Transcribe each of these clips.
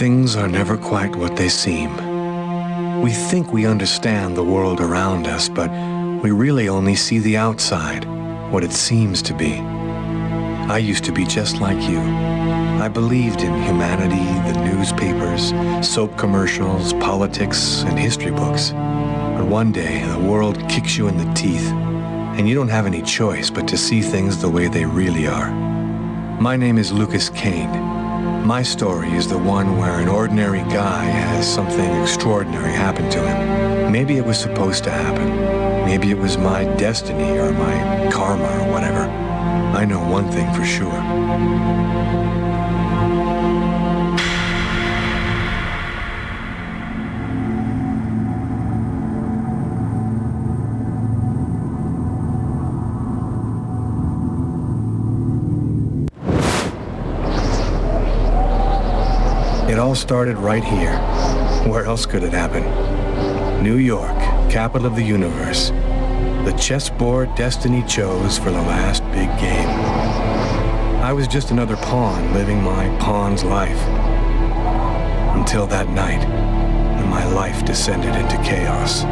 Things are never quite what they seem. We think we understand the world around us, but we really only see the outside, what it seems to be. I used to be just like you. I believed in humanity, the newspapers, soap commercials, politics, and history books. But one day, the world kicks you in the teeth, and you don't have any choice but to see things the way they really are. My name is Lucas Kane. My story is the one where an ordinary guy has something extraordinary happen to him. Maybe it was supposed to happen. Maybe it was my destiny or my karma or whatever. I know one thing for sure. It all started right here. Where else could it happen? New York, capital of the universe. The chessboard destiny chose for the last big game. I was just another pawn living my pawn's life. Until that night, when my life descended into chaos.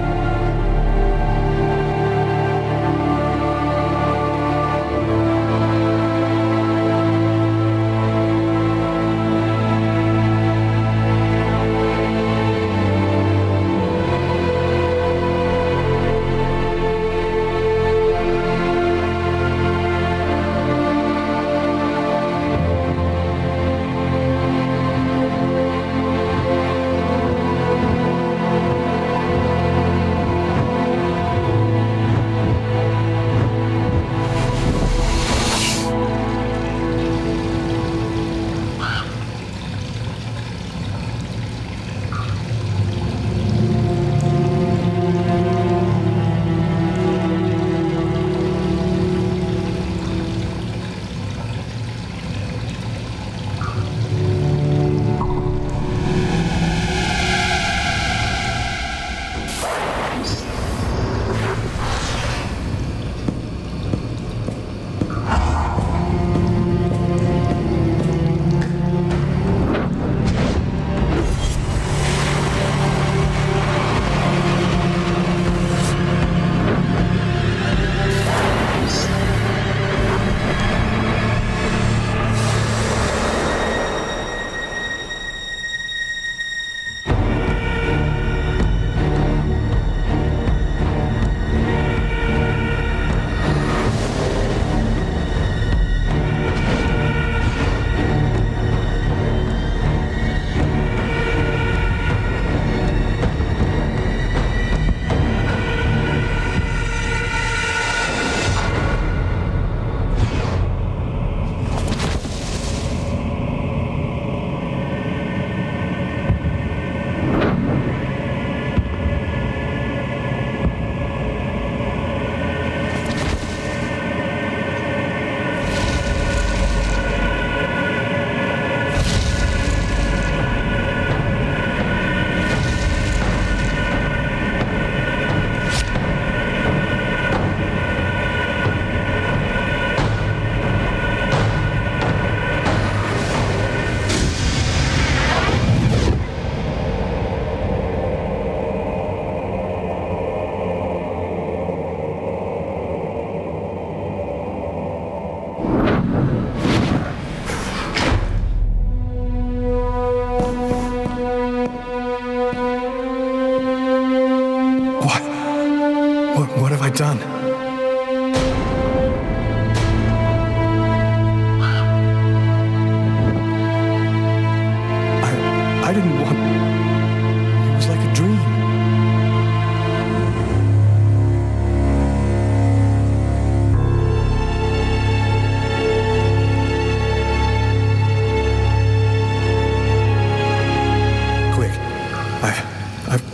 What have I done?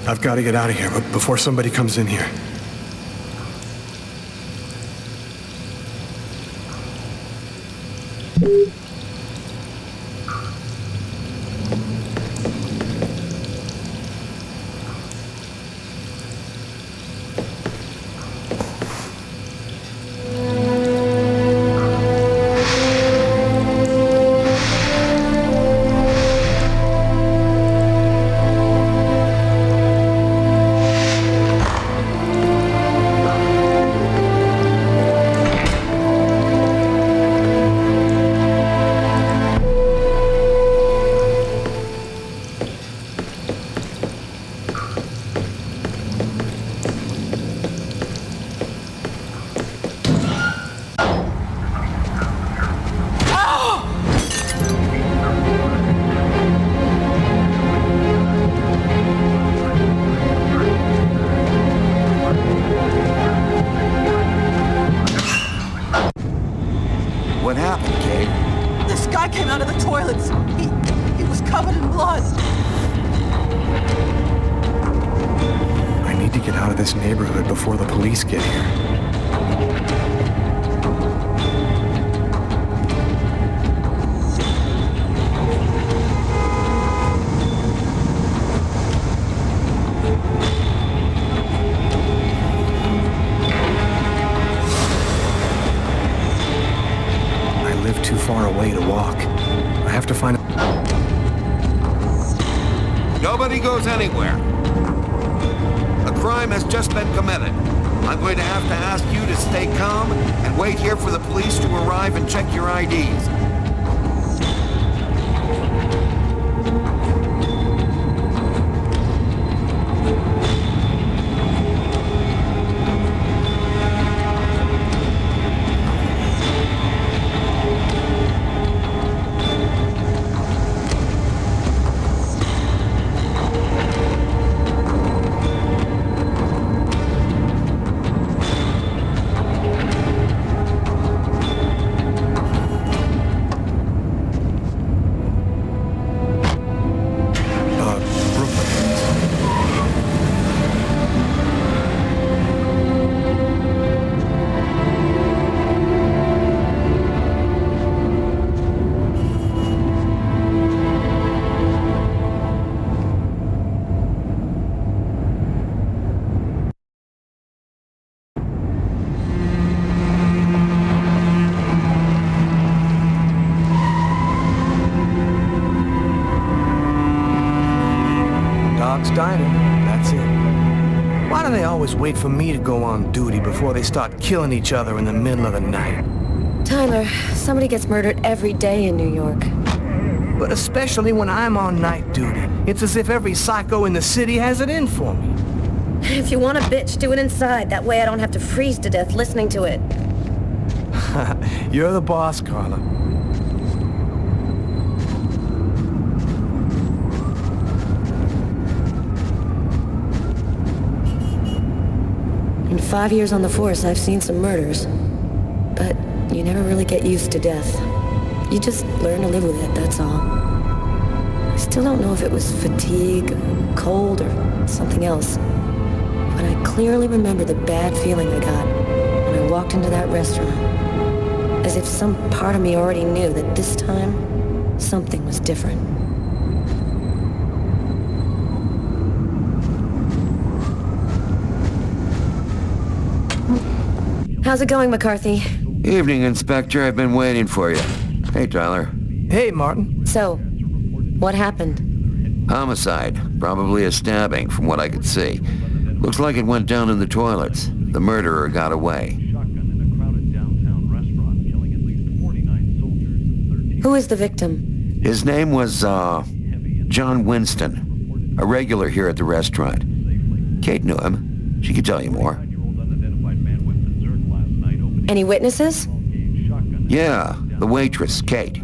I've got to get out of here, but before somebody comes in here. What happened, Kate? This guy came out of the toilets. He was covered in blood. I need to get out of this neighborhood before the police get here. Too far away to walk. I have to find Nobody goes anywhere. A crime has just been committed. I'm going to have to ask you to stay calm and wait here for the police to arrive and check your IDs. Diner, that's it. Why do they always wait for me to go on duty before they start killing each other in the middle of the night? Tyler, somebody gets murdered every day in New York. But especially when I'm on night duty. It's as if every psycho in the city has it in for me. If you want a bitch, do it inside. That way I don't have to freeze to death listening to it. You're the boss, Carla. In 5 years on the force, I've seen some murders. But you never really get used to death. You just learn to live with it, that's all. I still don't know if it was fatigue, cold, or something else. But I clearly remember the bad feeling I got when I walked into that restaurant. As if some part of me already knew that this time, something was different. How's it going, McCarthy? Evening, Inspector. I've been waiting for you. Hey, Tyler. Hey, Martin. So, what happened? Homicide. Probably a stabbing, from what I could see. Looks like it went down in the toilets. The murderer got away. Who is the victim? His name was, John Winston. A regular here at the restaurant. Kate knew him. She could tell you more. Any witnesses? Yeah, the waitress, Kate.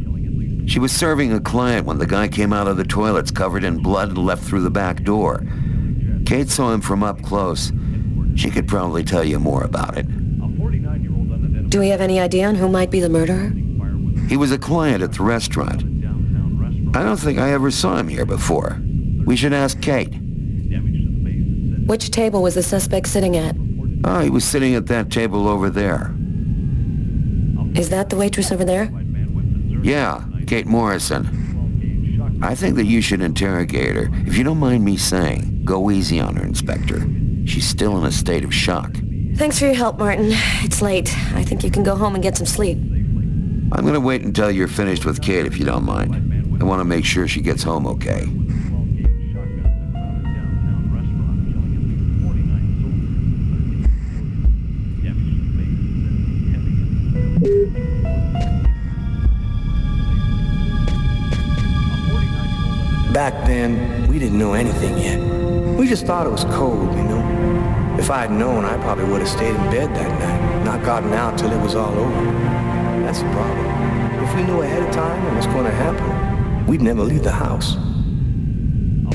She was serving a client when the guy came out of the toilets covered in blood and left through the back door. Kate saw him from up close. She could probably tell you more about it. Do we have any idea on who might be the murderer? He was a client at the restaurant. I don't think I ever saw him here before. We should ask Kate. Which table was the suspect sitting at? Oh, he was sitting at that table over there. Is that the waitress over there? Yeah, Kate Morrison. I think that you should interrogate her. If you don't mind me saying, go easy on her, Inspector. She's still in a state of shock. Thanks for your help, Martin. It's late. I think you can go home and get some sleep. I'm gonna wait until you're finished with Kate, if you don't mind. I want to make sure she gets home okay. Back then, we didn't know anything yet. We just thought it was cold, you know. If I had known, I probably would have stayed in bed that night, not gotten out till it was all over. That's the problem. If we knew ahead of time what was going to happen, we'd never leave the house. A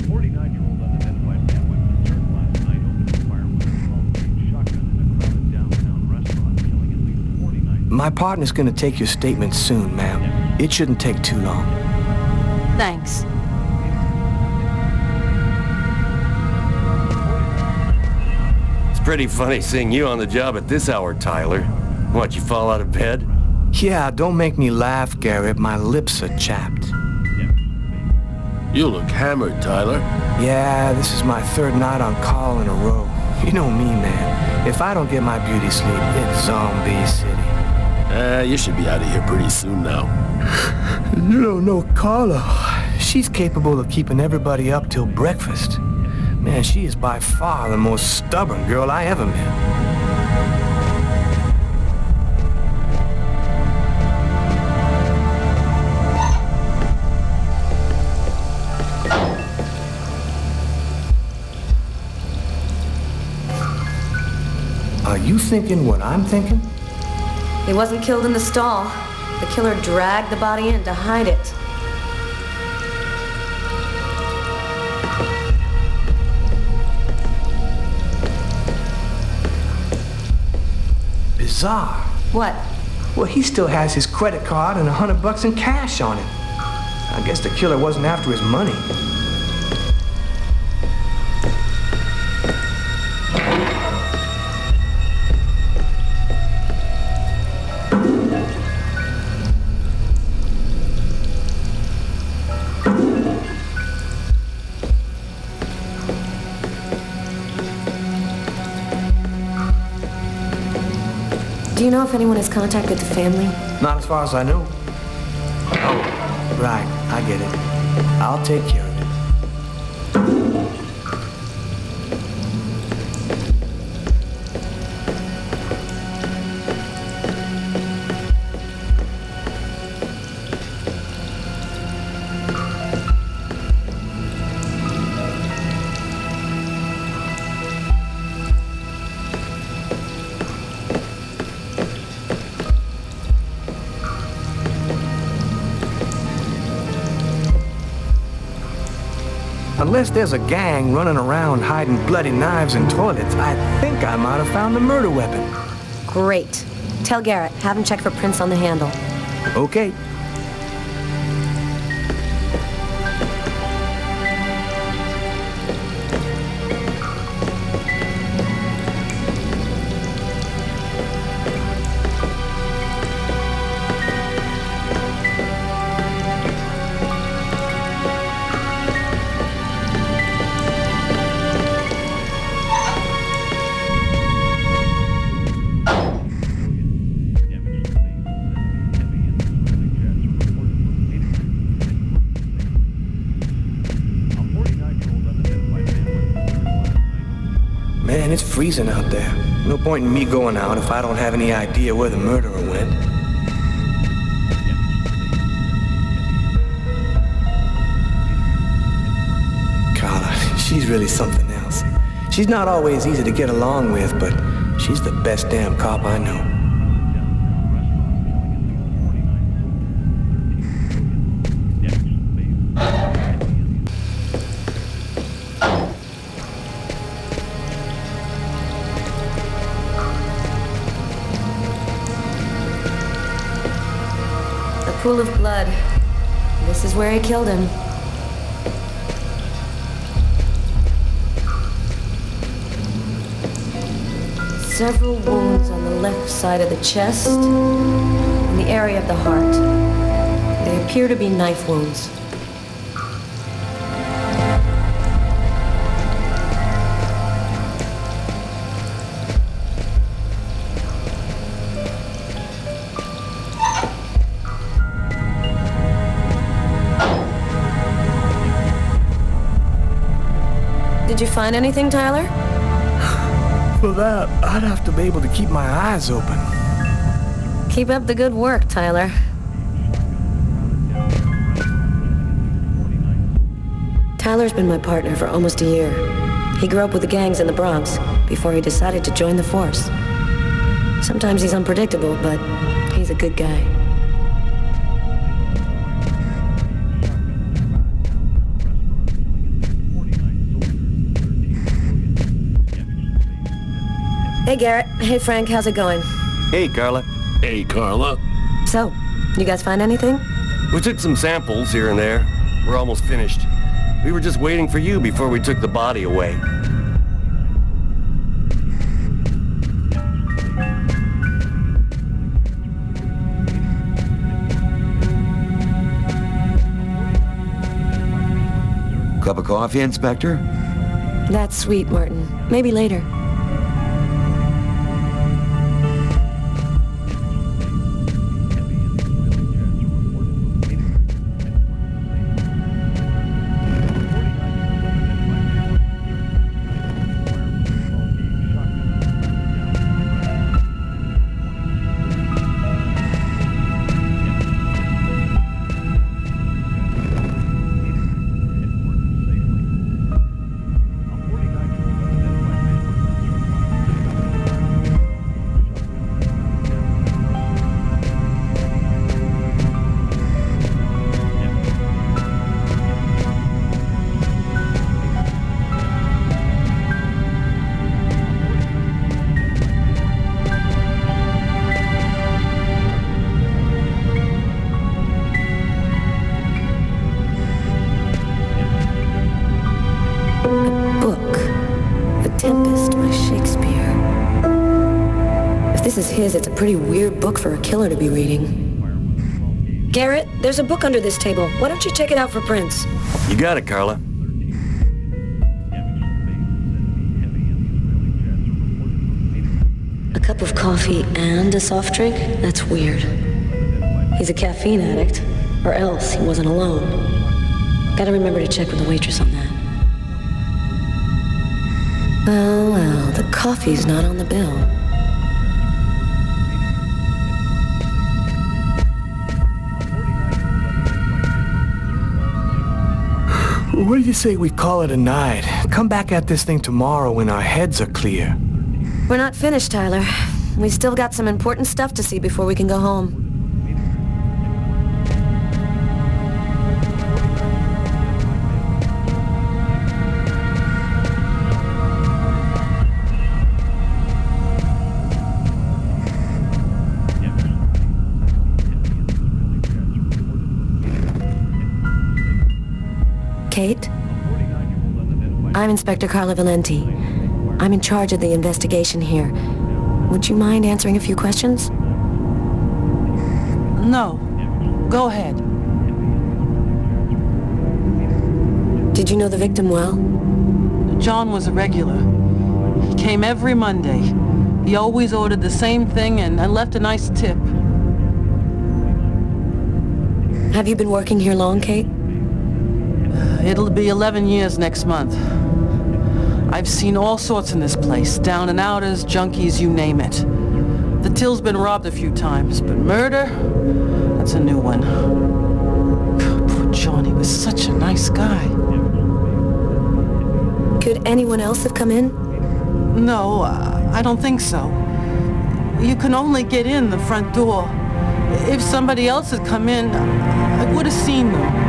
49-year-old unidentified man went berserk last night, opening fire with a 12-gauge shotgun in a crowded downtown restaurant, killing at least 49. My partner's going to take your statement soon, ma'am. It shouldn't take too long. Thanks. Pretty funny seeing you on the job at this hour, Tyler. What, you fall out of bed? Yeah, don't make me laugh, Garrett. My lips are chapped. You look hammered, Tyler. Yeah, this is my third night on call in a row. You know me, man. If I don't get my beauty sleep, it's zombie city. You should be out of here pretty soon now. You don't know Carla. She's capable of keeping everybody up till breakfast. Man, she is by far the most stubborn girl I ever met. Are you thinking what I'm thinking? He wasn't killed in the stall. The killer dragged the body in to hide it. Bizarre. What? Well, he still has his credit card and $100 in cash on him. I guess the killer wasn't after his money. Do you know if anyone has contacted the family? Not as far as I know. Oh, right. I get it. I'll take care of it. Unless there's a gang running around hiding bloody knives in toilets, I think I might have found the murder weapon. Great. Tell Garrett, have him check for prints on the handle. Okay. Man, it's freezing out there. No point in me going out if I don't have any idea where the murderer went. Carla, she's really something else. She's not always easy to get along with, but she's the best damn cop I know. Pool of blood. This is where he killed him. several wounds on the left side of the chest and the area of the heart. They appear to be knife wounds. Did you find anything, Tyler? For that, I'd have to be able to keep my eyes open. Keep up the good work, Tyler. Tyler's been my partner for almost a year. He grew up with the gangs in the Bronx before he decided to join the force. Sometimes he's unpredictable, but he's a good guy. Hey, Garrett. Hey, Frank. How's it going? Hey, Carla. Hey, Carla. So, you guys find anything? We took some samples here and there. We're almost finished. We were just waiting for you before we took the body away. Cup of coffee, Inspector? That's sweet, Martin. Maybe later. This is his. It's a pretty weird book for a killer to be reading. Garrett, there's a book under this table. Why don't you check it out for prints? You got it, Carla. A cup of coffee and a soft drink? That's weird. He's a caffeine addict, or else he wasn't alone. Gotta remember to check with the waitress on that. Well, the coffee's not on the bill. What do you say we call it a night? Come back at this thing tomorrow when our heads are clear. We're not finished, Tyler. We still got some important stuff to see before we can go home. Kate? I'm Inspector Carla Valenti. I'm in charge of the investigation here. Would you mind answering a few questions? No. Go ahead. Did you know the victim well? John was a regular. He came every Monday. He always ordered the same thing and left a nice tip. Have you been working here long, Kate? It'll be 11 years next month. I've seen all sorts in this place. Down and outers, junkies, you name it. The till's been robbed a few times, but murder? That's a new one. Poor John, he was such a nice guy. Could anyone else have come in? No, I don't think so. You can only get in the front door. If somebody else had come in, I would have seen them.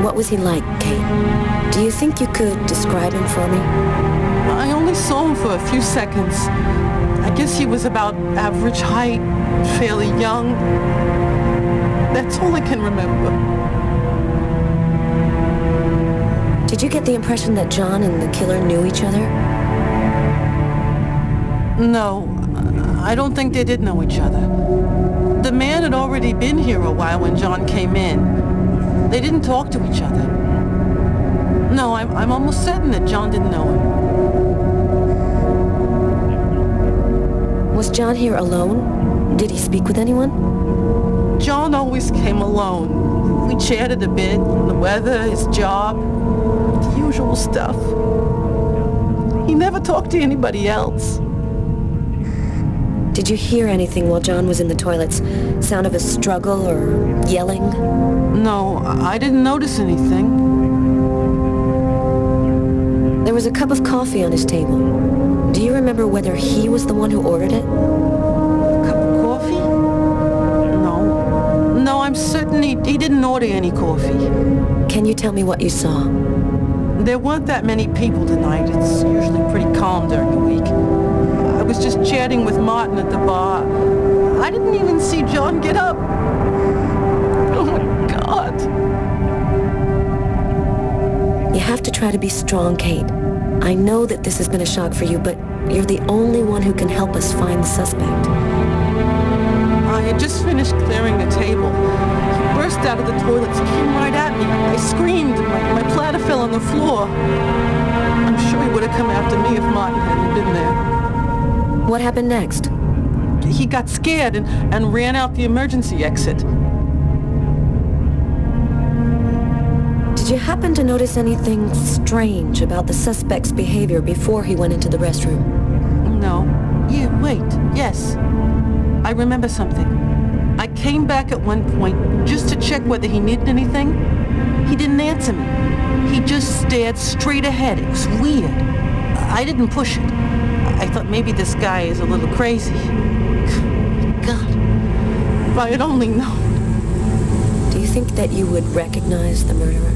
What was he like, Kate? Do you think you could describe him for me? I only saw him for a few seconds. I guess he was about average height, fairly young. That's all I can remember. Did you get the impression that John and the killer knew each other? No, I don't think they did know each other. The man had already been here a while when John came in. They didn't talk to each other. No, I'm almost certain that John didn't know him. Was John here alone? Did he speak with anyone? John always came alone. We chatted a bit, the weather, his job, the usual stuff. He never talked to anybody else. Did you hear anything while John was in the toilets? Sound of a struggle or yelling? No, I didn't notice anything. There was a cup of coffee on his table. Do you remember whether he was the one who ordered it? Cup of coffee? No. No, I'm certain he didn't order any coffee. Can you tell me what you saw? There weren't that many people tonight. It's usually pretty calm during the week. I was just chatting with Martin at the bar. I didn't even see John get up. Oh my God. You have to try to be strong, Kate. I know that this has been a shock for you, but you're the only one who can help us find the suspect. I had just finished clearing the table. He burst out of the toilets and came right at me. I screamed. My platter fell on the floor. I'm sure he would have come after me if Martin hadn't been there. What happened next? He got scared and ran out the emergency exit. Did you happen to notice anything strange about the suspect's behavior before he went into the restroom? No. Wait. Yes. I remember something. I came back at one point just to check whether he needed anything. He didn't answer me. He just stared straight ahead. It was weird. I didn't push it. I thought maybe this guy is a little crazy. God, if I had only known. Do you think that you would recognize the murderer?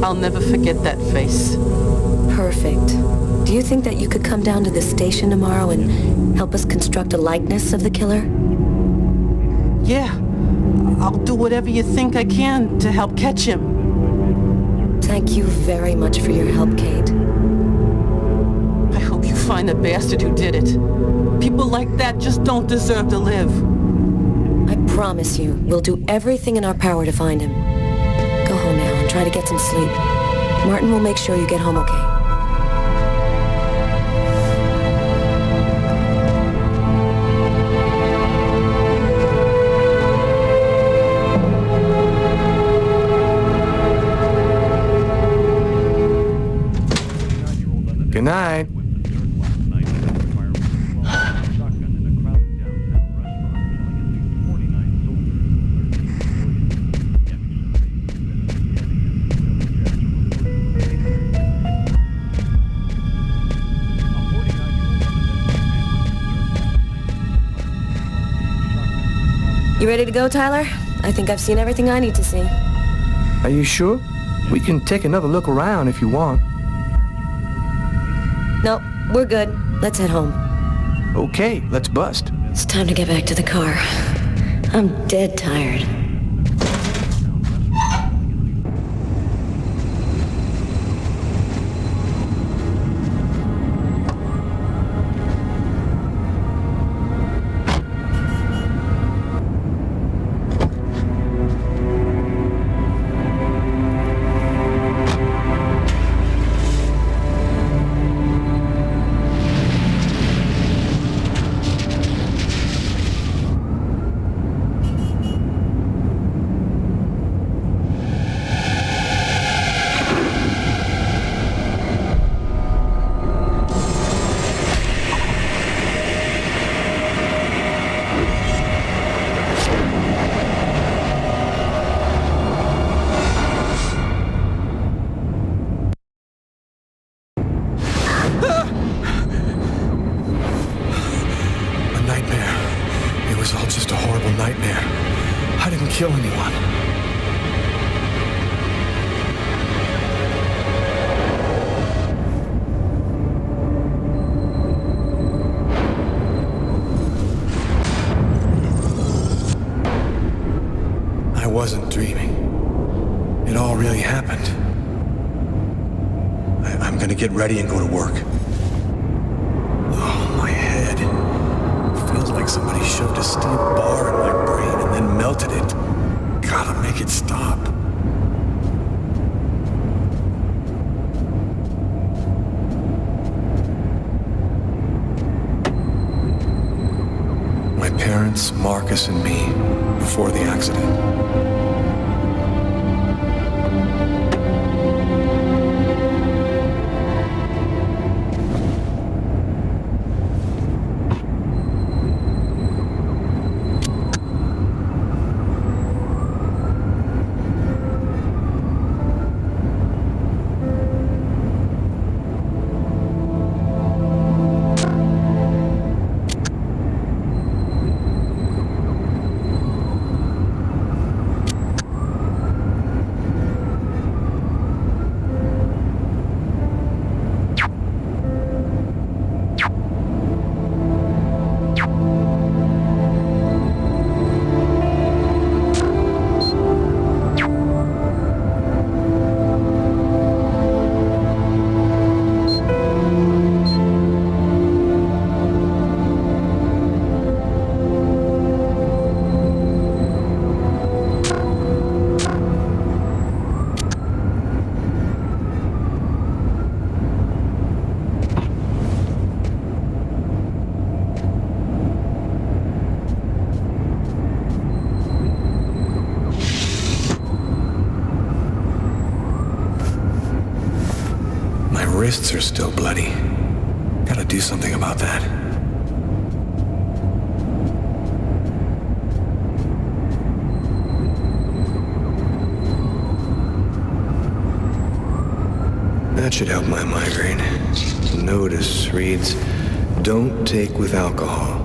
I'll never forget that face. Perfect. Do you think that you could come down to the station tomorrow and help us construct a likeness of the killer? Yeah. I'll do whatever you think I can to help catch him. Thank you very much for your help, Kate. I hope you find the bastard who did it. People like that just don't deserve to live. I promise you, we'll do everything in our power to find him. Go home now and try to get some sleep. Martin will make sure you get home okay. Good night. You ready to go, Tyler? I think I've seen everything I need to see. Are you sure? We can take another look around if you want. No, we're good. Let's head home. Okay, let's bust. It's time to get back to the car. I'm dead tired. Kill anyone. I wasn't dreaming. It all really happened. I'm gonna get ready and go to work. Oh, my head. like somebody shoved a steel bar in my brain and then melted it. Gotta make it stop. My parents, Marcus, and me, before the accident. Wrists are still bloody. Gotta do something about that. That should help my migraine. The notice reads, "Don't take with alcohol."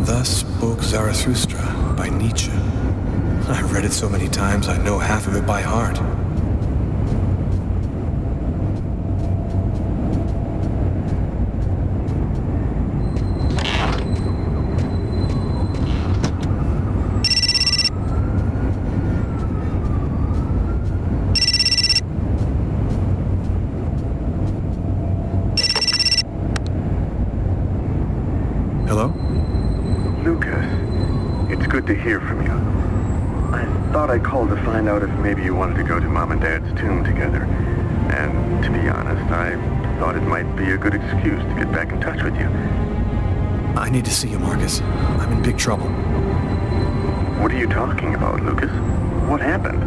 Thus spoke Zarathustra by Nietzsche. I've read it so many times I know half of it by heart. Hello? Lucas, it's good to hear from you. I thought I'd call to find out if maybe you wanted to go to Mom and Dad's tomb together. And to be honest, I thought it might be a good excuse to get back in touch with you. I need to see you, Marcus. I'm in big trouble. What are you talking about, Lucas? What happened?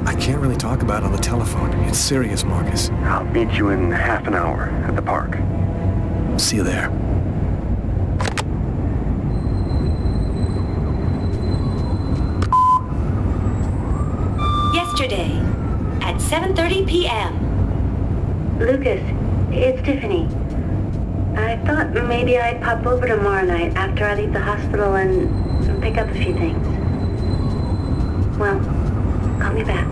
I can't really talk about it on the telephone. It's serious, Marcus. I'll meet you in half an hour at the park. See you there. Yesterday, at 7:30 p.m. Lucas, it's Tiffany. I thought maybe I'd pop over tomorrow night after I leave the hospital and pick up a few things. Well, call me back.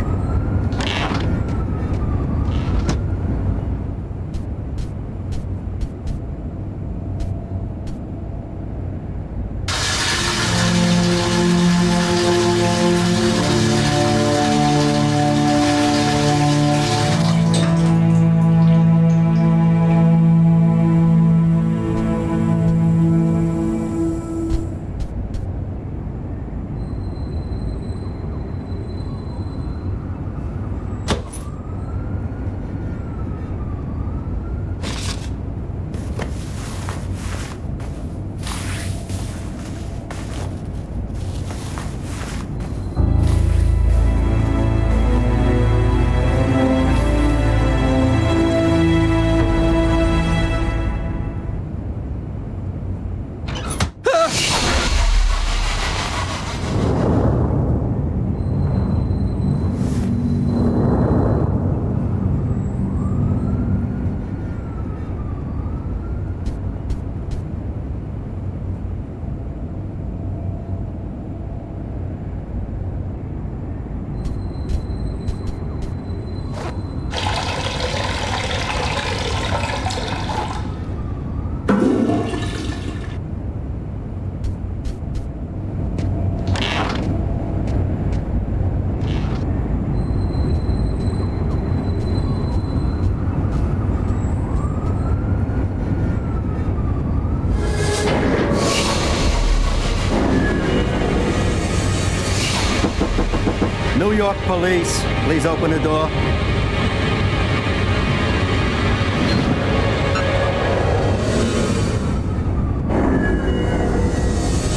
New York police, please open the door.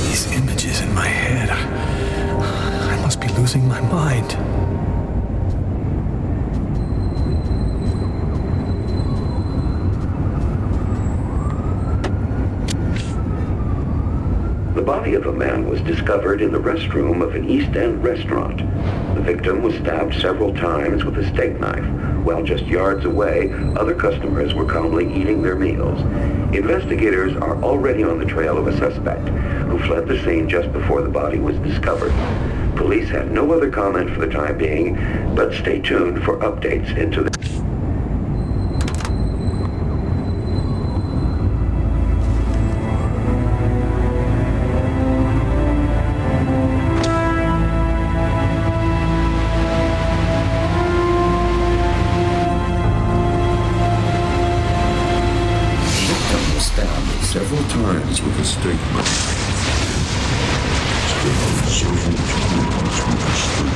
These images in my head. I must be losing my mind. The body of a man was discovered in the restroom of an East End restaurant. The victim was stabbed several times with a steak knife, while just yards away, other customers were calmly eating their meals. Investigators are already on the trail of a suspect who fled the scene just before the body was discovered. Police have no other comment for the time being, but stay tuned for updates into the... Several times with a steak knife. Several times with a steak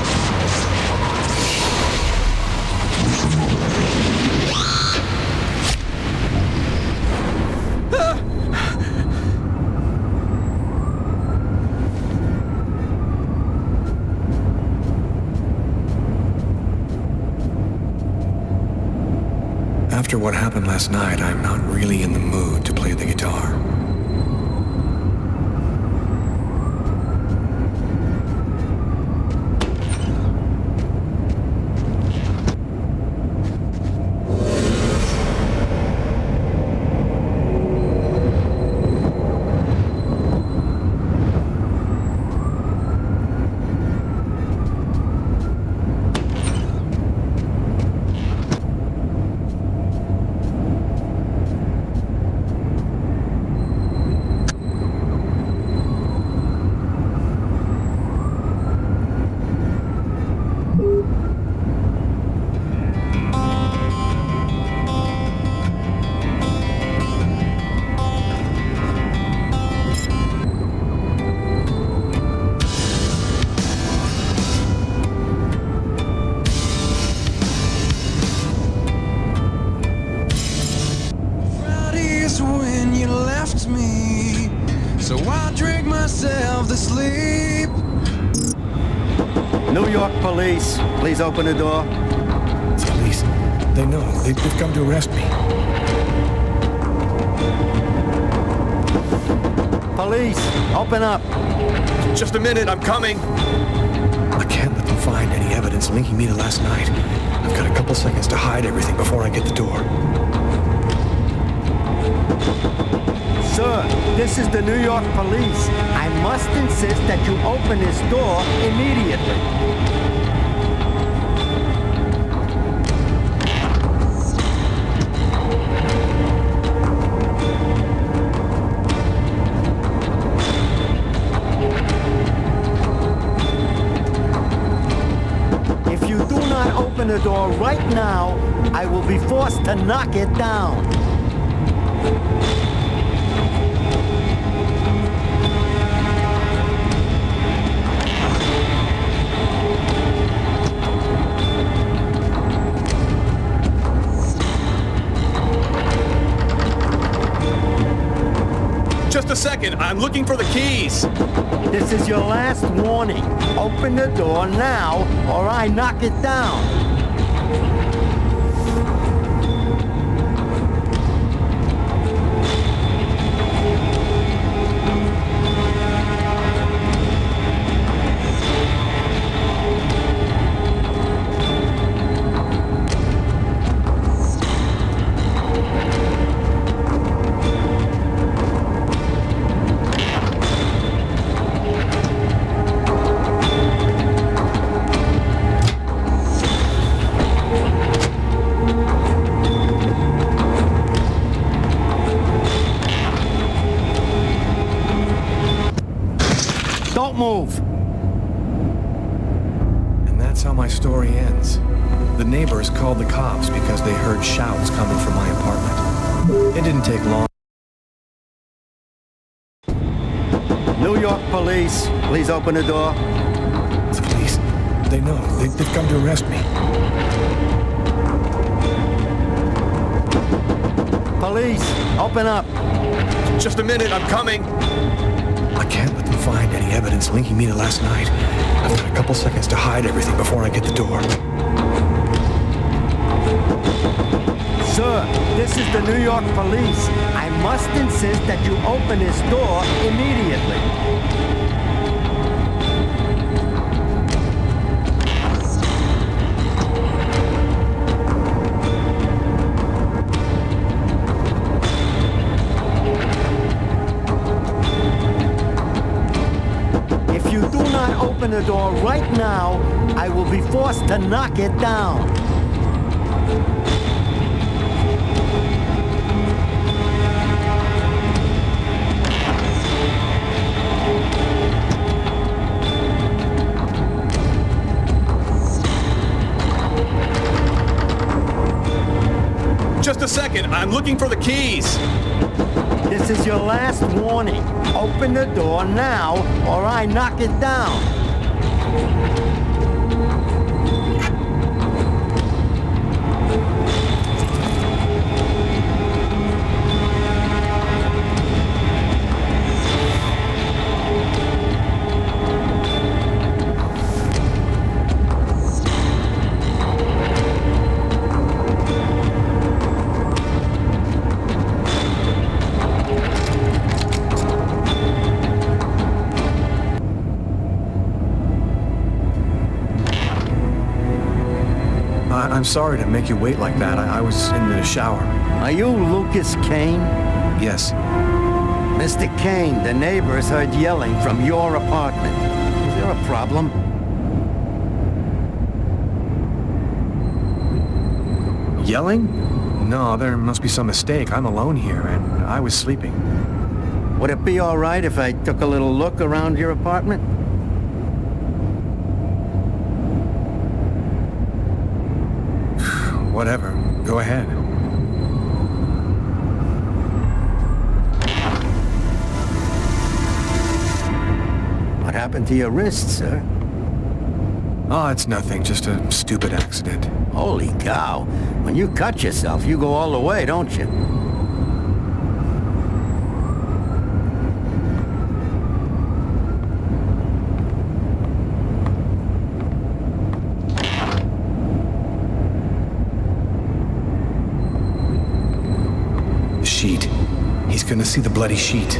After what happened last night, I'm not really in the mood to play the guitar. When you left me, so I drink myself to sleep. New York police, please open the door. It's the police. They know. They've come to arrest me. Police, open up. Just a minute, I'm coming. I can't let them find any evidence linking me to last night. I've got a couple seconds to hide everything before I get the door. Sir, this is the New York police. I must insist that you open this door immediately. If you do not open the door right now, I will be forced to knock it down. Just a second, I'm looking for the keys. This is your last warning. Open the door now, or I knock it down. Don't move! And that's how my story ends. The neighbors called the cops because they heard shouts coming from my apartment. It didn't take long. New York police, please open the door. It's the police. They know. They've come to arrest me. Police, open up. Just a minute, I'm coming. I can't let them find any evidence linking me to last night. I've got a couple seconds to hide everything before I get the door. Sir, this is the New York police. I must insist that you open this door immediately. If you do not open the door right now, I will be forced to knock it down. Just a second, I'm looking for the keys. This is your last warning. Open the door now, or I knock it down. I'm sorry to make you wait like that. I was in the shower. Are you Lucas Kane? Yes. Mr. Kane, the neighbors heard yelling from your apartment. Is there a problem? Yelling? No, there must be some mistake. I'm alone here, and I was sleeping. Would it be all right if I took a little look around your apartment? Whatever. Go ahead. What happened to your wrist, sir? Oh, it's nothing. Just a stupid accident. Holy cow. When you cut yourself, you go all the way, don't you? Sheet. He's gonna see the bloody sheet.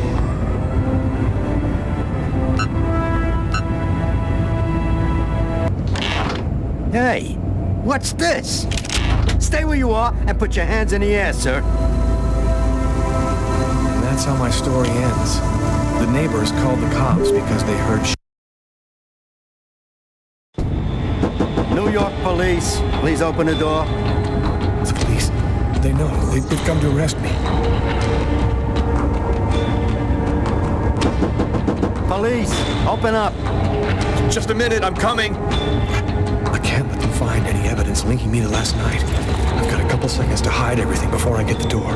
Hey, what's this? Stay where you are and put your hands in the air, sir. And that's how my story ends. The neighbors called the cops because they heard New York police, please open the door. The police. They know. They've come to arrest me. Police, open up. Just a minute, I'm coming. I can't let them find any evidence linking me to last night. I've got a couple seconds to hide everything before I get the door.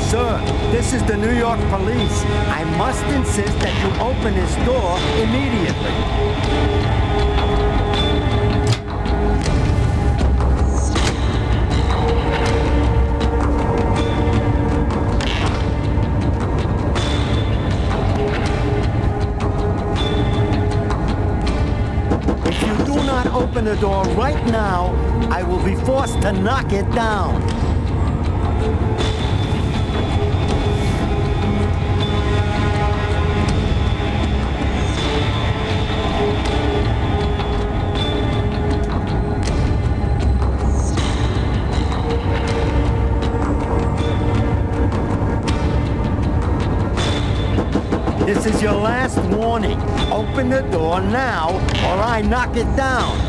Sir, this is the New York police. I must insist that you open this door immediately. If you do not open the door right now, I will be forced to knock it down. This is your last warning. Open the door now, or I knock it down.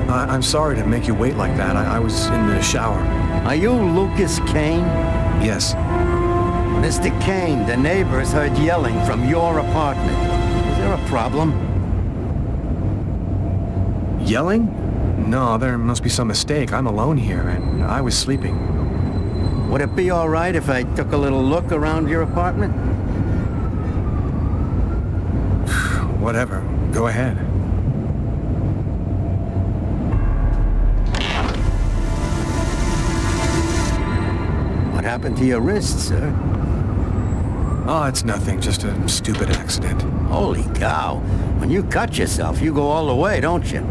I'm sorry to make you wait like that. I was in the shower. Are you Lucas Kane? Yes. Mr. Kane, the neighbors heard yelling from your apartment. Is there there a problem? Yelling? No, there must be some mistake. I'm alone here, and I was sleeping. Would it be all right if I took a little look around your apartment? Whatever. Go ahead. What happened to your wrist, sir? Oh, it's nothing. Just a stupid accident. Holy cow. When you cut yourself, you go all the way, don't you?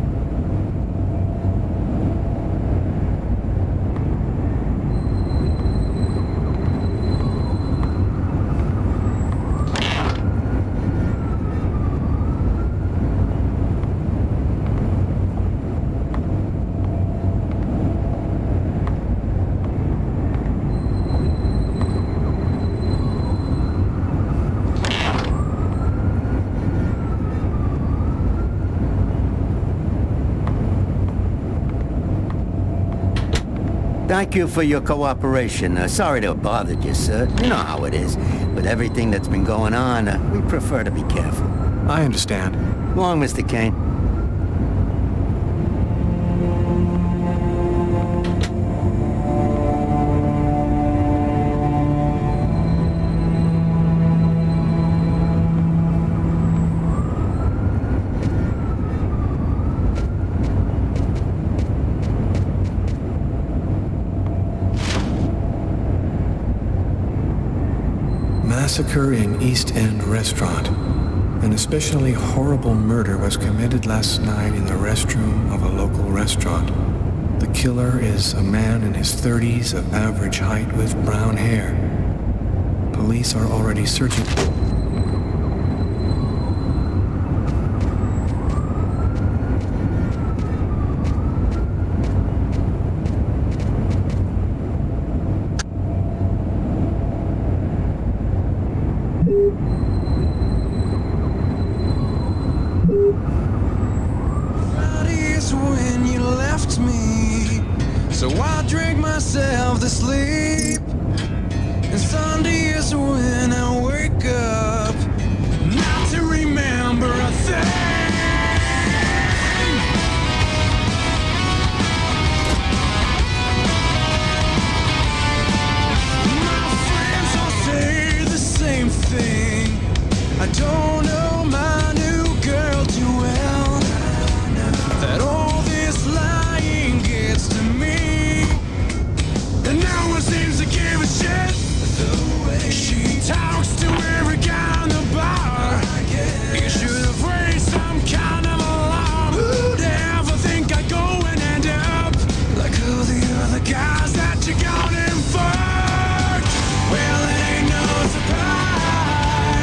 Thank you for your cooperation. Sorry to have bothered you, sir. You know how it is. With everything that's been going on, we prefer to be careful. I understand. Go on, Mr. Kane. Massacre in East End restaurant. An especially horrible murder was committed last night in the restroom of a local restaurant. The killer is a man in his 30s of average height with brown hair. Police are already searching. Fridays when you left me, so I drank myself to sleep. And Sundays when I wake up, not to remember a thing. My friends all say the same thing. I don't know my new girl too well. That all this lying gets to me, and no one seems to give a shit. The way she talks to every guy in the bar, you should have raised some kind of alarm. Who'd ever think I'd go and end up like all the other guys that you got in fucked? Well, it ain't no surprise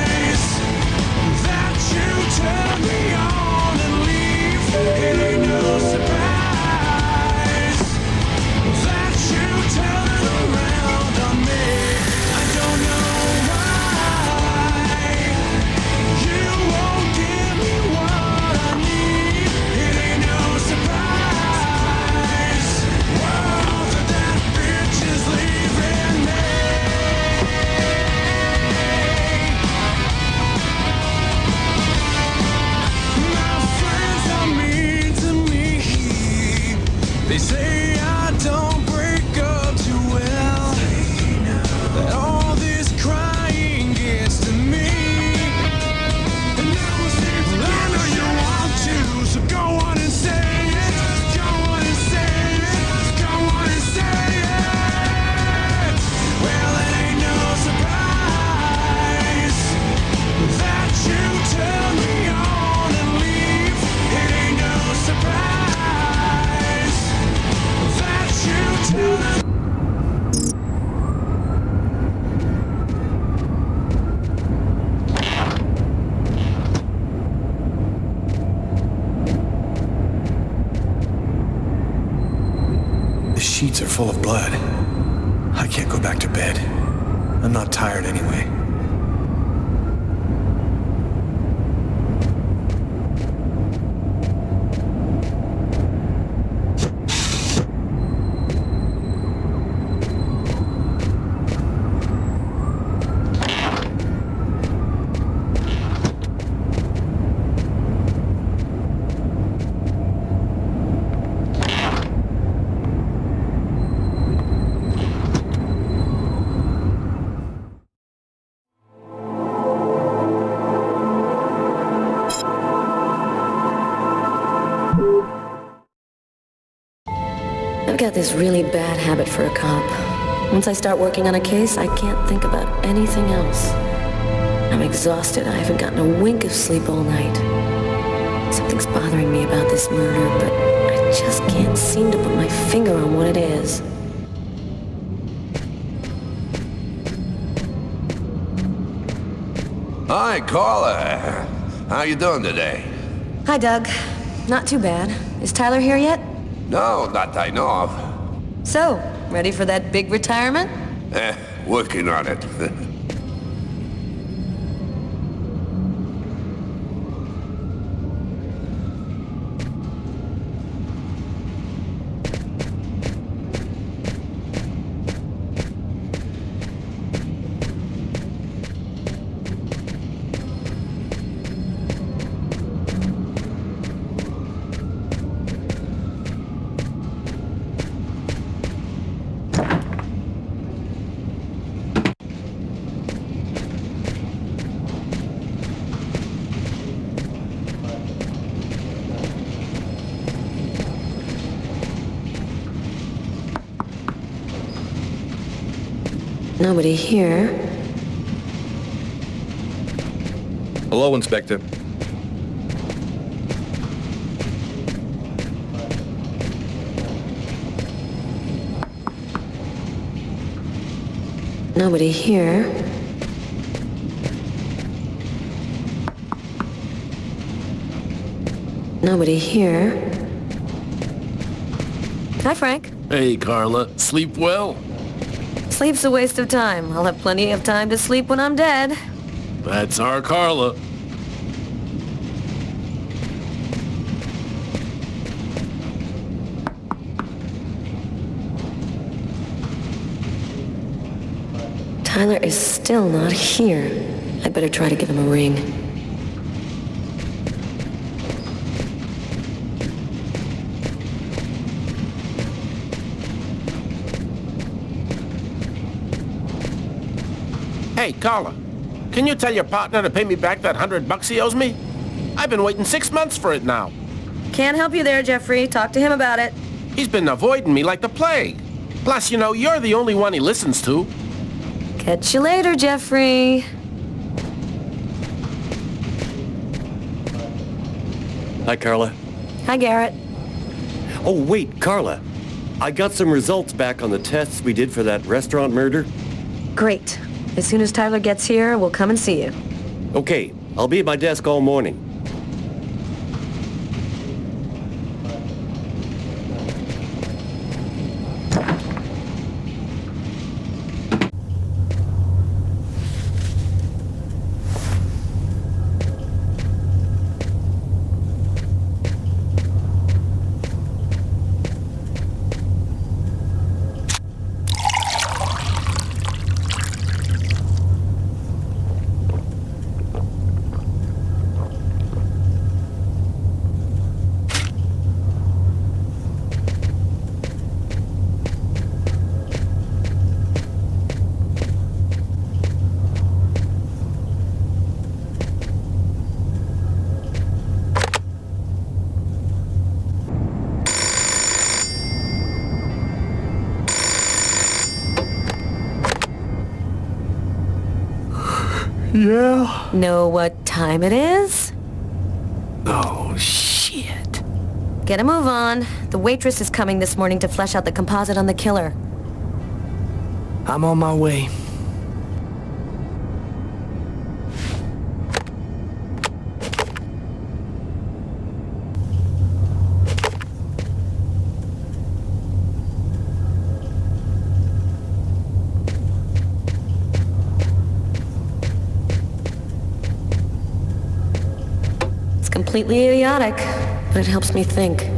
that you turn me on and leave. It ain't no surprise that you turn around on me. I don't know why you won't give me what I need. It ain't no surprise, well, that bitch is leaving me. My friends are mean to me. They say I don't break up too well. That all this crying gets to me. And now it seems I know you want to, so go on and say it. Go on and say it. Go on and say it. Well, it ain't no surprise that you turn me on and leave. It ain't no surprise that you turn. The sheets are full of blood. I can't go back to bed. I'm not tired anyway. got this really bad habit for a cop. Once I start working on a case, I can't think about anything else. I'm exhausted. I haven't gotten a wink of sleep all night. Something's bothering me about this murder, but I just can't seem to put my finger on what it is. Hi, Carla. How you doing today? Hi, Doug. Not too bad. Is Tyler here yet? No, not that I know of. So, ready for that big retirement? Working on it. Nobody here. Hello, Inspector. Nobody here. Nobody here. Hi, Frank. Hey, Carla. Sleep well? Sleep's a waste of time. I'll have plenty of time to sleep when I'm dead. That's our Carla. Tyler is still not here. I'd better try to give him a ring. Hey, Carla. Can you tell your partner to pay me back that $100 he owes me? I've been waiting 6 months for it now. Can't help you there, Jeffrey. Talk to him about it. He's been avoiding me like the plague. Plus, you know, you're the only one he listens to. Catch you later, Jeffrey. Hi, Carla. Hi, Garrett. Oh, wait, Carla. I got some results back on the tests we did for that restaurant murder. Great. As soon as Tyler gets here, we'll come and see you. Okay, I'll be at my desk all morning. Yeah? Know what time it is? Oh, shit. Get a move on. The waitress is coming this morning to flesh out the composite on the killer. I'm on my way. Completely idiotic, but it helps me think.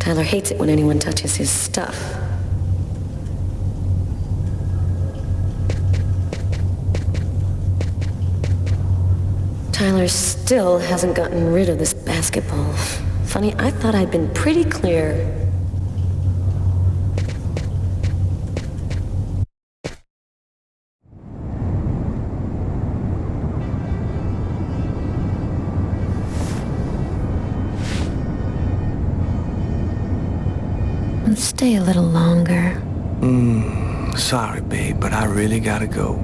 Tyler hates it when anyone touches his stuff. Tyler still hasn't gotten rid of this basketball. Funny, I thought I'd been pretty clear. Stay a little longer. Sorry, babe, but I really gotta go.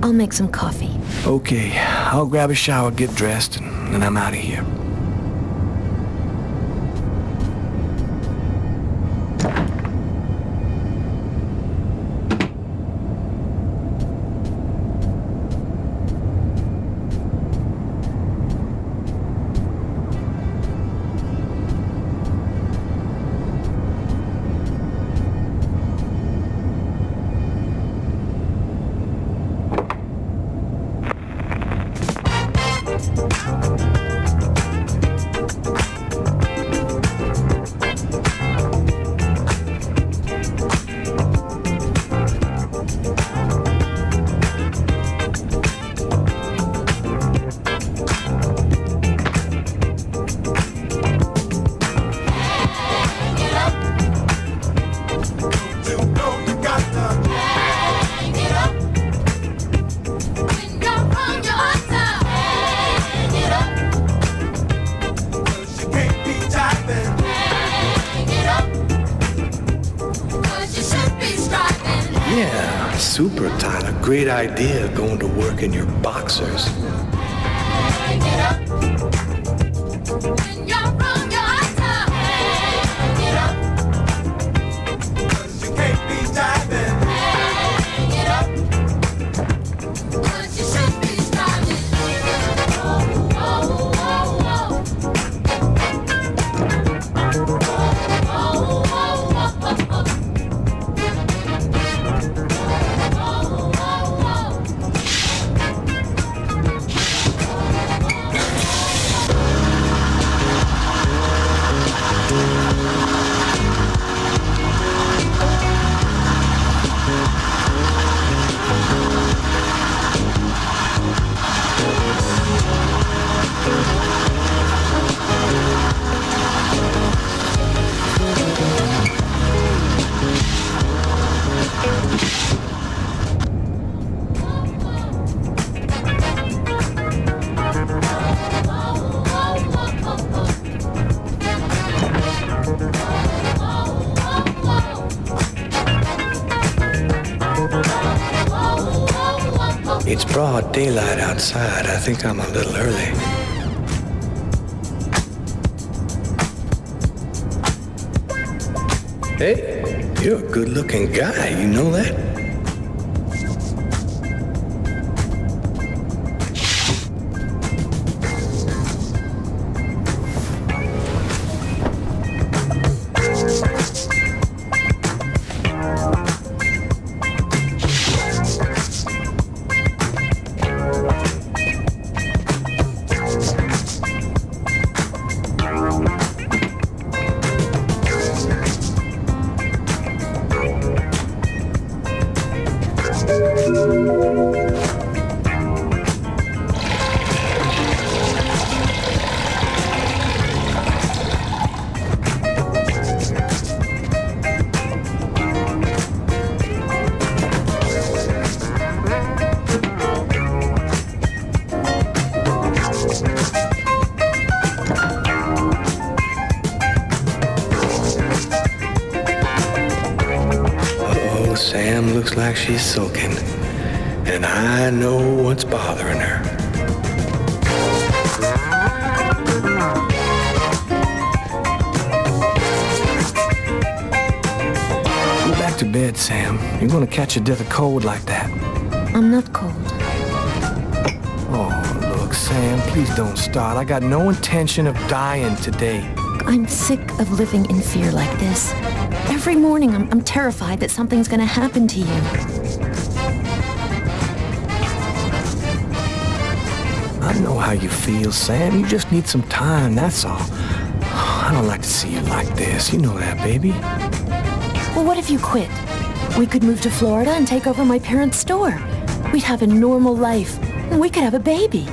I'll make some coffee. Okay, I'll grab a shower, get dressed, and then I'm out of here. Yeah, super, Tyler. Great idea, going to work in your boxers. It's broad daylight outside. I think I'm a little early. Hey, you're a good-looking guy. You know that? Sam looks like she's sulking, and I know what's bothering her. Go back to bed, Sam. You're gonna catch a death of cold like that. I'm not cold. Oh, look, Sam, please don't start. I got no intention of dying today. I'm sick of living in fear like this. Every morning, I'm terrified that something's gonna happen to you. I know how you feel, Sam. You just need some time, that's all. I don't like to see you like this. You know that, baby. Well, what if you quit? We could move to Florida and take over my parents' store. We'd have a normal life. We could have a baby.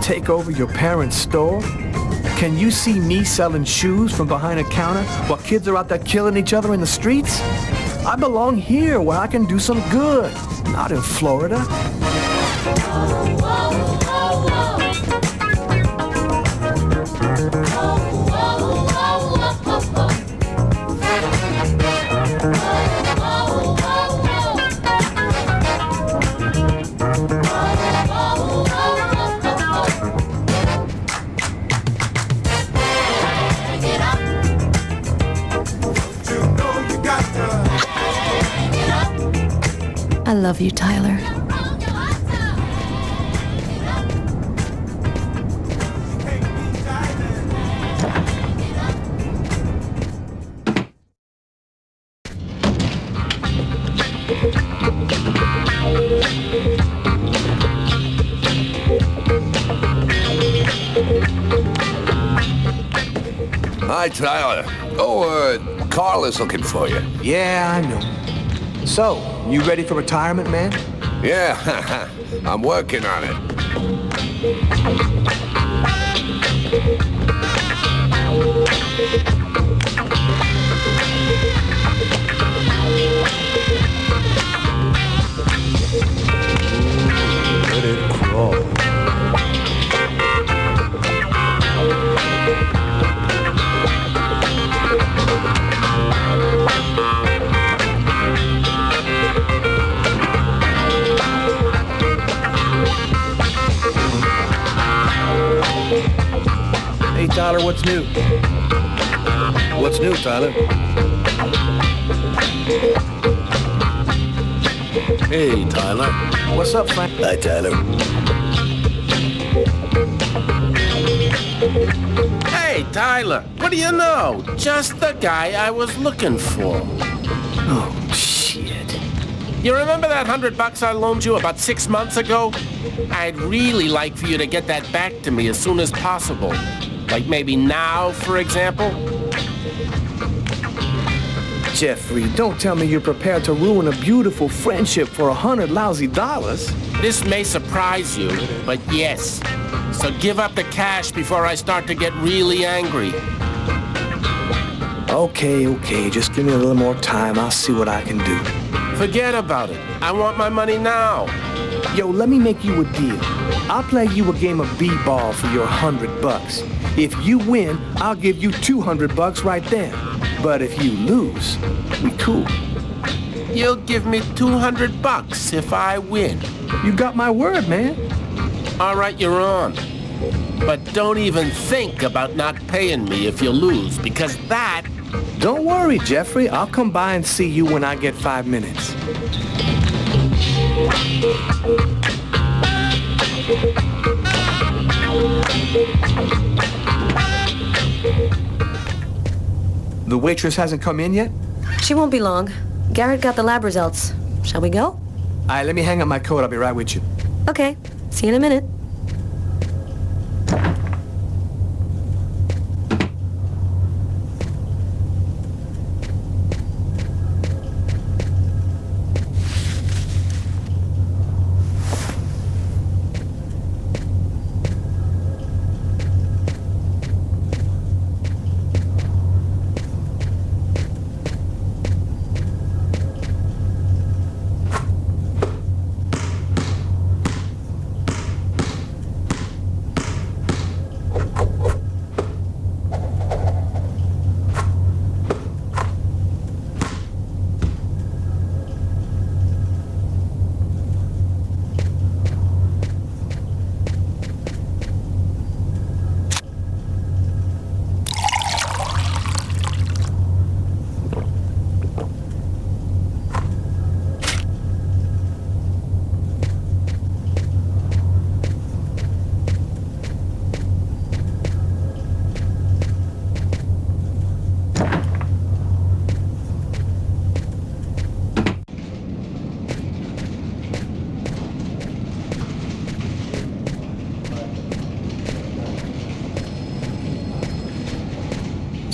Take over your parents' store? Can you see me selling shoes from behind a counter while kids are out there killing each other in the streets? I belong here where I can do some good, not in Florida. I love you, Tyler. Hi, Tyler. Oh, Carl is looking for you. Yeah, I know. So, you ready for retirement, man? Yeah, I'm working on it. Let it crawl. Hey, Tyler, what's new? What's new, Tyler? Hey, Tyler. What's up, Frank? Hi, Tyler. Hey, Tyler. What do you know? Just the guy I was looking for. Oh, shit. You remember that $100 I loaned you about 6 months ago? I'd really like for you to get that back to me as soon as possible. Like maybe now, for example? Jeffrey, don't tell me you're prepared to ruin a beautiful friendship for $100 lousy. This may surprise you, but yes. So give up the cash before I start to get really angry. Okay, just give me a little more time. I'll see what I can do. Forget about it. I want my money now. Yo, let me make you a deal. I'll play you a game of b-ball for your $100. If you win, I'll give you $200 right then. But if you lose, we cool. You'll give me $200 if I win. You got my word, man. All right, you're on. But don't even think about not paying me if you lose, because that... Don't worry, Jeffrey. I'll come by and see you when I get 5 minutes. The waitress hasn't come in yet? She won't be long. Garrett got the lab results. Shall we go? All right, let me hang up my coat. I'll be right with you. Okay. See you in a minute.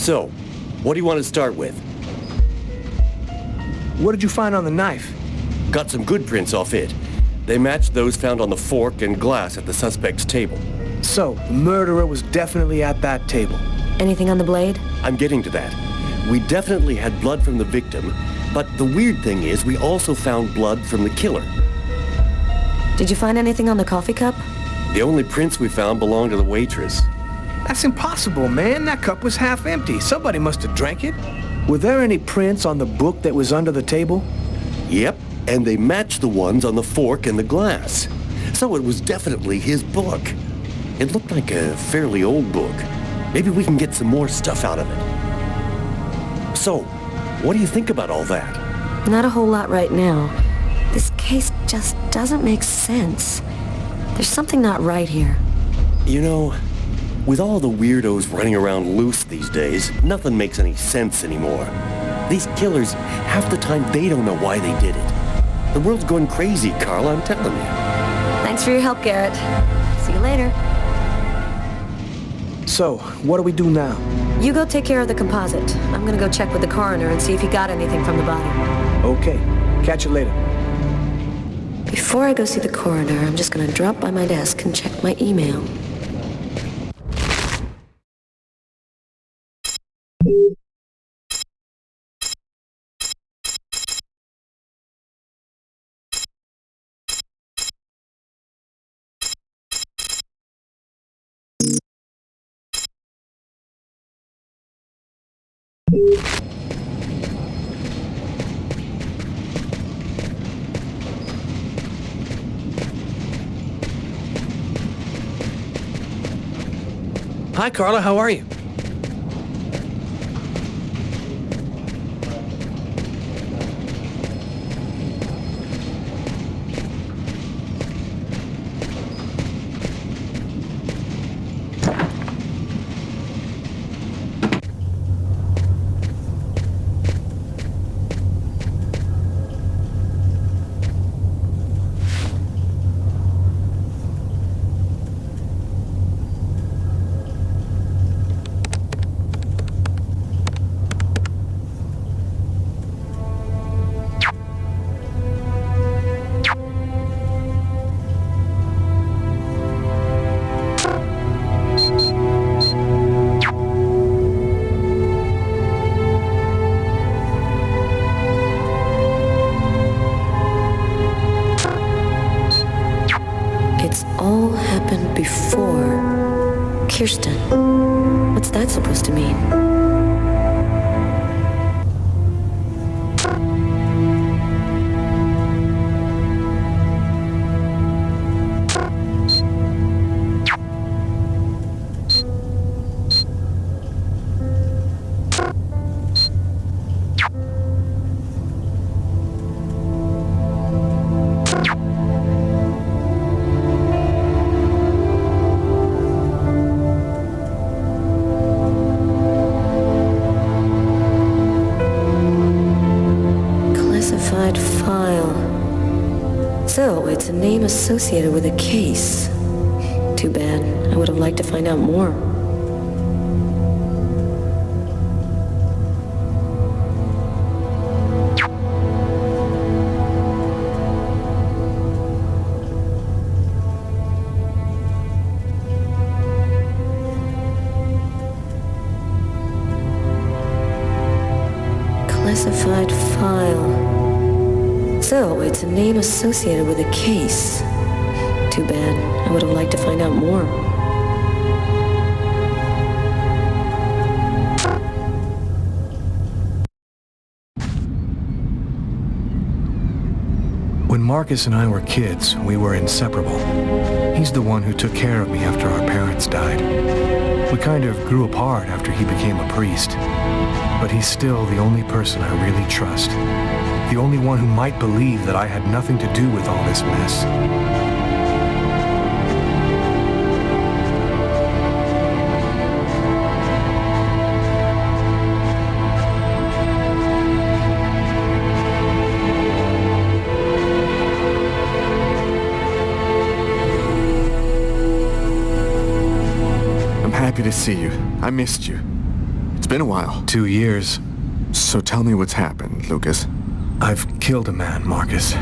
So, what do you want to start with? What did you find on the knife? Got some good prints off it. They matched those found on the fork and glass at the suspect's table. So, the murderer was definitely at that table. Anything on the blade? I'm getting to that. We definitely had blood from the victim, but the weird thing is we also found blood from the killer. Did you find anything on the coffee cup? The only prints we found belonged to the waitress. That's impossible, man. That cup was half empty. Somebody must have drank it. Were there any prints on the book that was under the table? Yep, and they matched the ones on the fork and the glass. So it was definitely his book. It looked like a fairly old book. Maybe we can get some more stuff out of it. So, what do you think about all that? Not a whole lot right now. This case just doesn't make sense. There's something not right here. You know, with all the weirdos running around loose these days, nothing makes any sense anymore. These killers, half the time they don't know why they did it. The world's going crazy, Carla, I'm telling you. Thanks for your help, Garrett. See you later. So, what do we do now? You go take care of the composite. I'm gonna go check with the coroner and see if he got anything from the body. Okay. Catch you later. Before I go see the coroner, I'm just gonna drop by my desk and check my email. Hi, Carla. How are you? All happened before Kirsten. What's that supposed to mean? File. So, it's a name associated with a case. Too bad. I would have liked to find out more. Classified file. So, it's a name associated with a case. Too bad. I would have liked to find out more. When Marcus and I were kids, we were inseparable. He's the one who took care of me after our parents died. We kind of grew apart after he became a priest. But he's still the only person I really trust. The only one who might believe that I had nothing to do with all this mess. I'm happy to see you. I missed you. It's been a while. 2 years. So tell me what's happened, Lucas. I've killed a man, Marcus.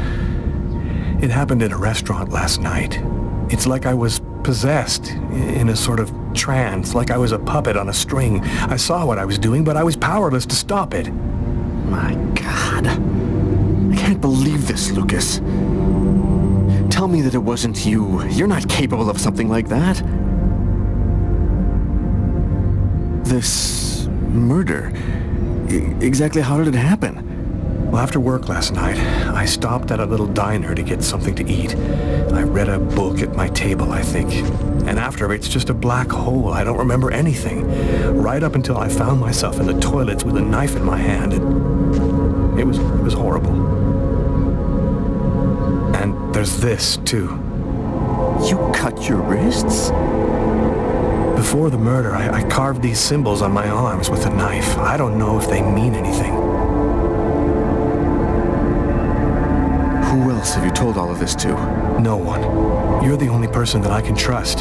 It happened in a restaurant last night. It's like I was possessed, in a sort of trance, like I was a puppet on a string. I saw what I was doing, but I was powerless to stop it. My God. I can't believe this, Lucas. Tell me that it wasn't you. You're not capable of something like that. This murder, exactly how did it happen? Well, after work last night, I stopped at a little diner to get something to eat. I read a book at my table, I think. And after it's just a black hole. I don't remember anything. Right up until I found myself in the toilets with a knife in my hand. It was horrible. And there's this, too. You cut your wrists? Before the murder, I carved these symbols on my arms with a knife. I don't know if they mean anything. Who else have you told all of this to? No one. You're the only person that I can trust.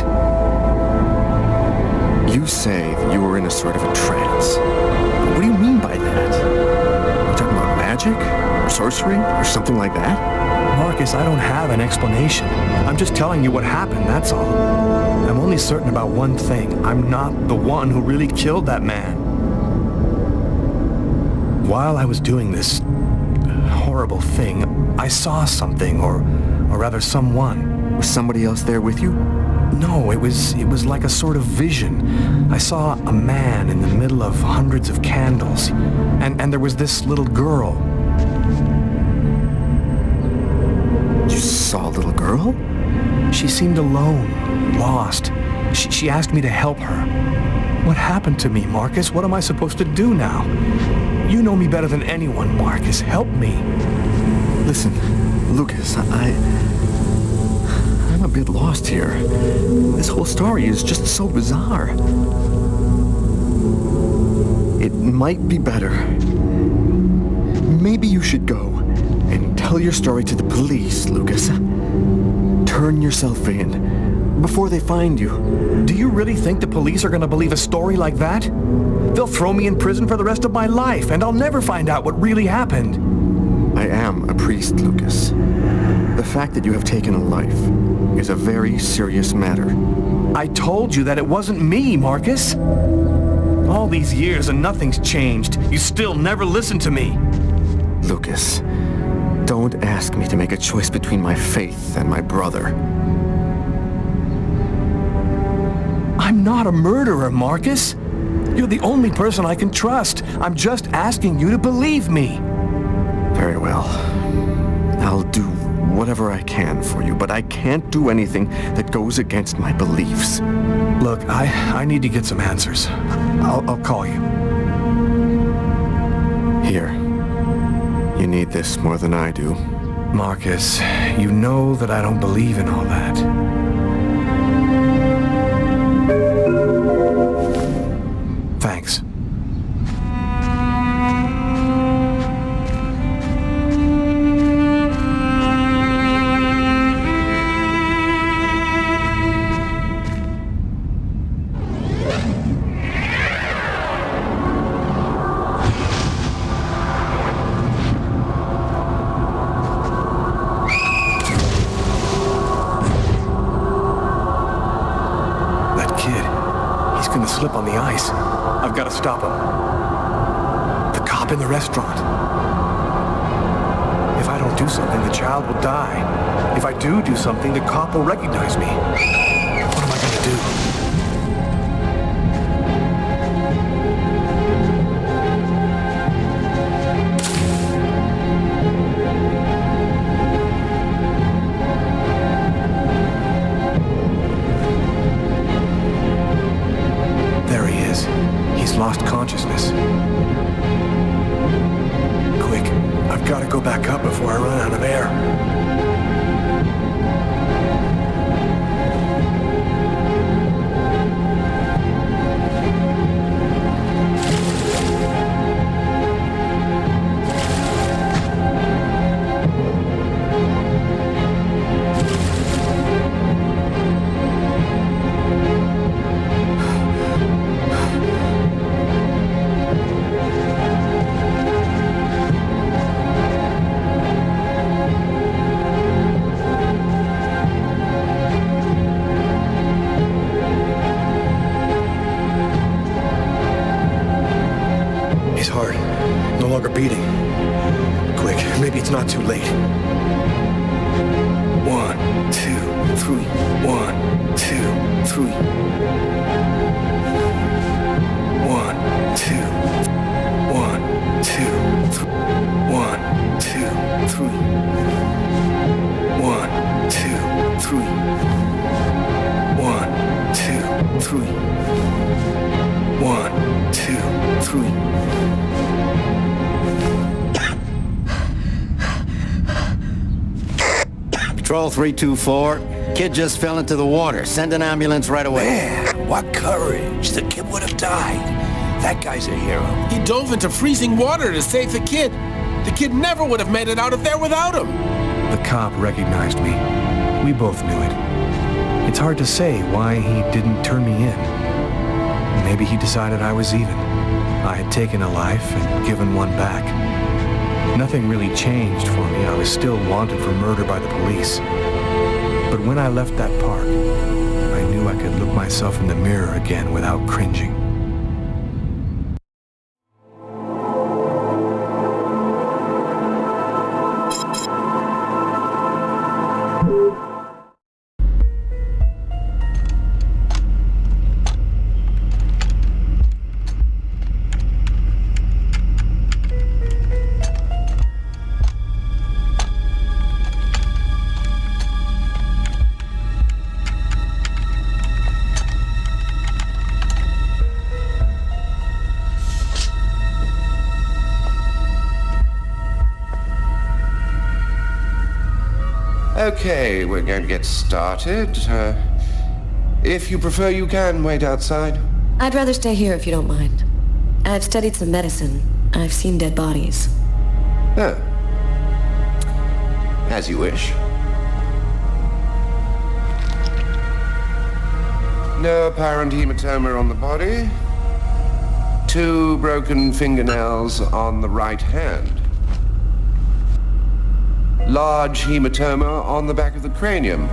You say that you were in a sort of a trance. What do you mean by that? You talking about magic? Or sorcery? Or something like that? Marcus, I don't have an explanation. I'm just telling you what happened, that's all. I'm only certain about one thing. I'm not the one who really killed that man. While I was doing this horrible thing, I saw something, or rather someone. Was somebody else there with you? No, it was like a sort of vision. I saw a man in the middle of hundreds of candles, and there was this little girl. You saw a little girl? She seemed alone, lost. She asked me to help her. What happened to me, Marcus? What am I supposed to do now? You know me better than anyone, Marcus. Help me. Listen, Lucas, I'm a bit lost here. This whole story is just so bizarre. It might be better. Maybe you should go and tell your story to the police, Lucas. Turn yourself in before they find you. Do you really think the police are going to believe a story like that? They'll throw me in prison for the rest of my life, and I'll never find out what really happened. I am a priest, Lucas. The fact that you have taken a life is a very serious matter. I told you that it wasn't me, Marcus. All these years and nothing's changed. You still never listen to me. Lucas, don't ask me to make a choice between my faith and my brother. I'm not a murderer, Marcus. You're the only person I can trust. I'm just asking you to believe me. Very well. I'll do whatever I can for you, but I can't do anything that goes against my beliefs. Look, I need to get some answers. I'll call you. Here. You need this more than I do. Marcus, you know that I don't believe in all that. Thanks. Gonna slip on the ice. I've got to stop him. The cop in the restaurant. If I don't do something, the child will die. If I do something, the cop will recognize me. What am I gonna do? Lost consciousness. Quick, I've got to go back up before I run out of air. not too late. 1, 2, 3. 1, 2, 3. 1, 2. 1, 2, 3. 1, 2, 3. 1, 2, 3. 1, 2, 3. 1, 2, 3. Patrol 324. Kid just fell into the water. Send an ambulance right away. Man, what courage. The kid would have died. That guy's a hero. He dove into freezing water to save the kid. The kid never would have made it out of there without him. The cop recognized me. We both knew it. It's hard to say why he didn't turn me in. Maybe he decided I was even. I had taken a life and given one back. Nothing really changed for me. I was still wanted for murder by the police. But when I left that park, I knew I could look myself in the mirror again without cringing. Okay, we're going to get started. If you prefer, you can wait outside. I'd rather stay here if you don't mind. I've studied some medicine. I've seen dead bodies. Oh. As you wish. No apparent hematoma on the body. 2 broken fingernails on the right hand. Large hematoma on the back of the cranium.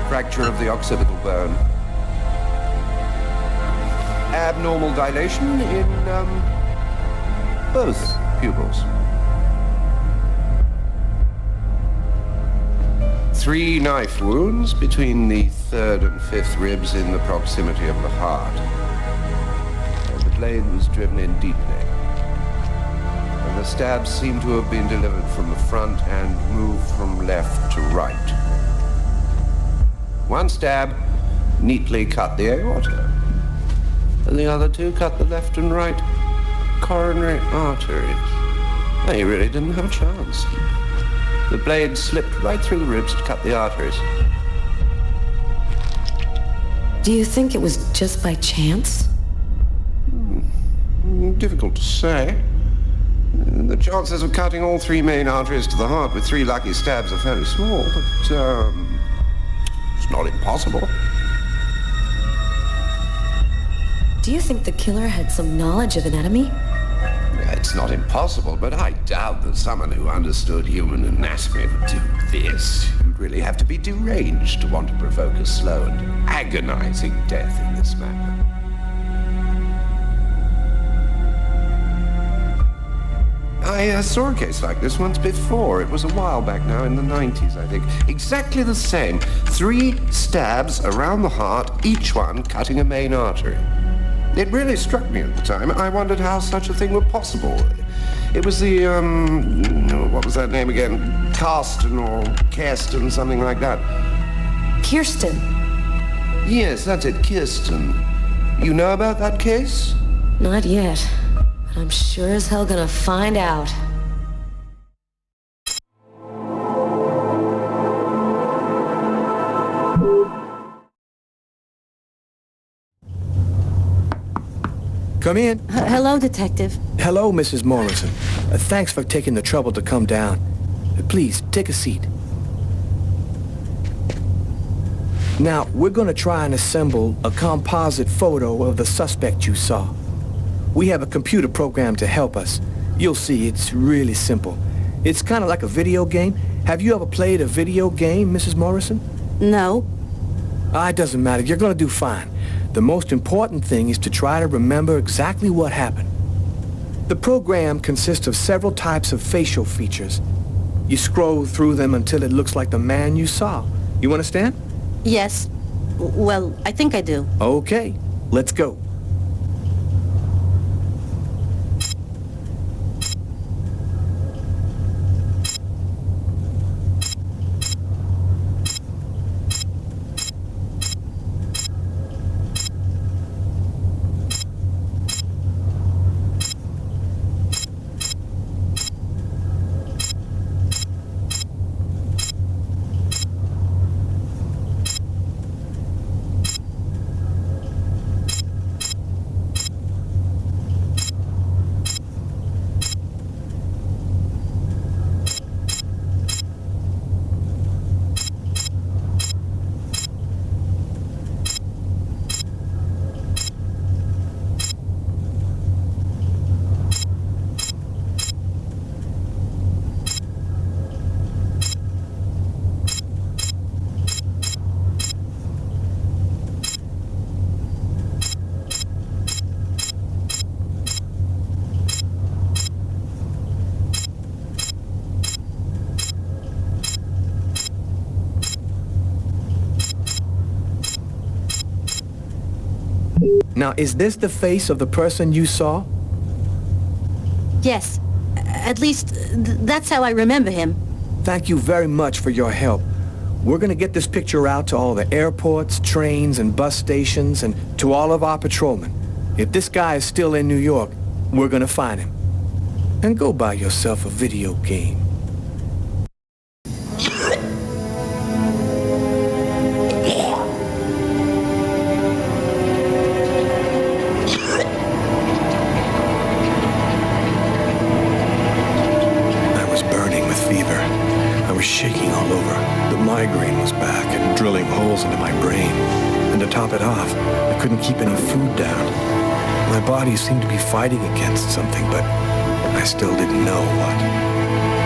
Fracture of the occipital bone. Abnormal dilation in, both pupils. 3 knife wounds between the 3rd and 5th ribs in the proximity of the heart. And the blade was driven in deeply. And the stabs seem to have been delivered from the front and moved from left to right. 1 stab neatly cut the aorta. And the other 2 cut the left and right coronary arteries. No, he really didn't have a chance. The blade slipped right through the ribs to cut the arteries. Do you think it was just by chance? Difficult to say. The chances of cutting all 3 main arteries to the heart with 3 lucky stabs are fairly small, but it's not impossible. Do you think the killer had some knowledge of anatomy? It's not impossible, but I doubt that someone who understood human anatomy would do this. You'd really have to be deranged to want to provoke a slow and agonizing death in this manner. I saw a case like this once before. It was a while back now, in the 90s, I think. Exactly the same. 3 stabs around the heart, each one cutting a main artery. It really struck me at the time. I wondered how such a thing were possible. It was the, what was that name again? Karsten or Kirsten, something like that. Kirsten? Yes, that's it, Kirsten. You know about that case? Not yet. But I'm sure as hell gonna find out. Come in. Hello, Detective. Hello, Mrs. Morrison. Thanks for taking the trouble to come down. Please, take a seat. Now, we're going to try and assemble a composite photo of the suspect you saw. We have a computer program to help us. You'll see, it's really simple. It's kind of like a video game. Have you ever played a video game, Mrs. Morrison? No. It doesn't matter. You're going to do fine. The most important thing is to try to remember exactly what happened. The program consists of several types of facial features. You scroll through them until it looks like the man you saw. You understand? Yes. Well, I think I do. Okay, let's go. Now, is this the face of the person you saw? Yes. At least, that's how I remember him. Thank you very much for your help. We're gonna get this picture out to all the airports, trains, and bus stations, and to all of our patrolmen. If this guy is still in New York, we're gonna find him. And go buy yourself a video game. Shaking all over. The migraine was back and drilling holes into my brain. And to top it off, I couldn't keep any food down. My body seemed to be fighting against something, but I still didn't know what.